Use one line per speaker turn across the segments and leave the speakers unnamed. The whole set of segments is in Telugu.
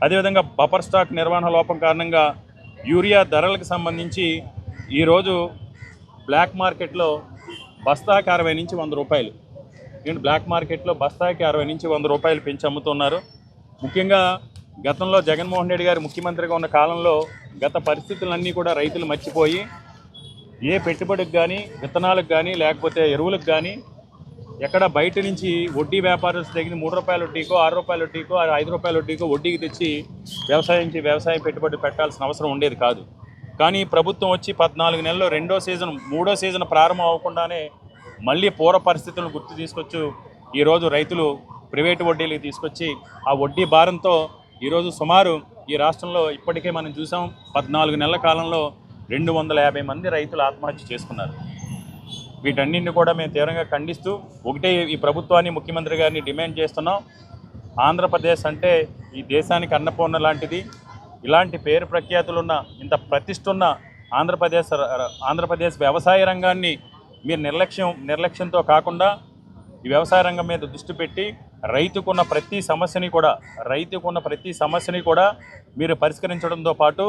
అదేవిధంగా బఫర్ స్టాక్ నిర్వహణ లోపం కారణంగా యూరియా ధరలకు సంబంధించి ఈరోజు బ్లాక్ మార్కెట్లో బస్తాకి 60 నుంచి 100 రూపాయలు. బ్లాక్ మార్కెట్లో బస్తాకి 60 నుంచి 100 రూపాయలు పెంచి అమ్ముతున్నారు. ముఖ్యంగా గతంలో జగన్మోహన్ రెడ్డి గారు ముఖ్యమంత్రిగా ఉన్న కాలంలో గత పరిస్థితులన్నీ కూడా రైతులు మర్చిపోయి ఏ పెట్టుబడికి కానీ, విత్తనాలకు కానీ, లేకపోతే ఎరువులకు కానీ ఎక్కడ బయట నుంచి వడ్డీ వ్యాపారస్తుల దగ్గర 3 రూపాయల వడ్డీకో, 6 రూపాయల వడ్డీకో, 5 రూపాయల వడ్డీకో వడ్డీకి తెచ్చి వ్యవసాయం పెట్టుబడి పెట్టాల్సిన అవసరం ఉండేది కాదు. కానీ ప్రభుత్వం వచ్చి 14 నెలల్లో మూడో సీజన్ ప్రారంభం అవ్వకుండానే మళ్ళీ పూర్వ పరిస్థితులను గుర్తు తీసుకొచ్చి ఈరోజు రైతులు ప్రైవేటు వడ్డీలకు తీసుకొచ్చి ఆ వడ్డీ భారంతో ఈరోజు సుమారు ఈ రాష్ట్రంలో ఇప్పటికే మనం చూసాం 14 నెలల కాలంలో 250 మంది రైతులు ఆత్మహత్య చేసుకున్నారు. వీటన్నింటిని కూడా మేము తీవ్రంగా ఖండిస్తూ ఒకటే ఈ ప్రభుత్వాన్ని, ముఖ్యమంత్రి గారిని డిమాండ్ చేస్తున్నాం. ఆంధ్రప్రదేశ్ అంటే ఈ దేశానికి అన్నపూర్ణ లాంటిది. ఇలాంటి పేరు ప్రఖ్యాతులున్న, ఇంత ప్రతిష్ఠున్న ఆంధ్రప్రదేశ్ వ్యవసాయ రంగాన్ని మీరు నిర్లక్ష్యంతో కాకుండా ఈ వ్యవసాయ రంగం మీద దృష్టి పెట్టి రైతుకున్న ప్రతి సమస్యని కూడా మీరు పరిష్కరించడంతో పాటు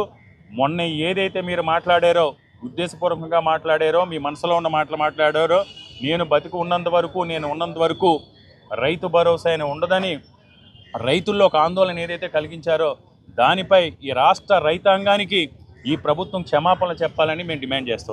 మొన్న ఏదైతే మీరు మాట్లాడారో, ఉద్దేశపూర్వకంగా మాట్లాడారో, మీ మనసులో ఉన్న మాటలు మాట్లాడారో, నేను ఉన్నంత వరకు రైతు భరోసా అయినా ఉండదని రైతుల్లో ఒక ఆందోళన ఏదైతే కలిగించారో దానిపై ఈ రాష్ట్ర రైతాంగానికి ఈ ప్రభుత్వం క్షమాపణలు చెప్పాలని మేము డిమాండ్ చేస్తాం.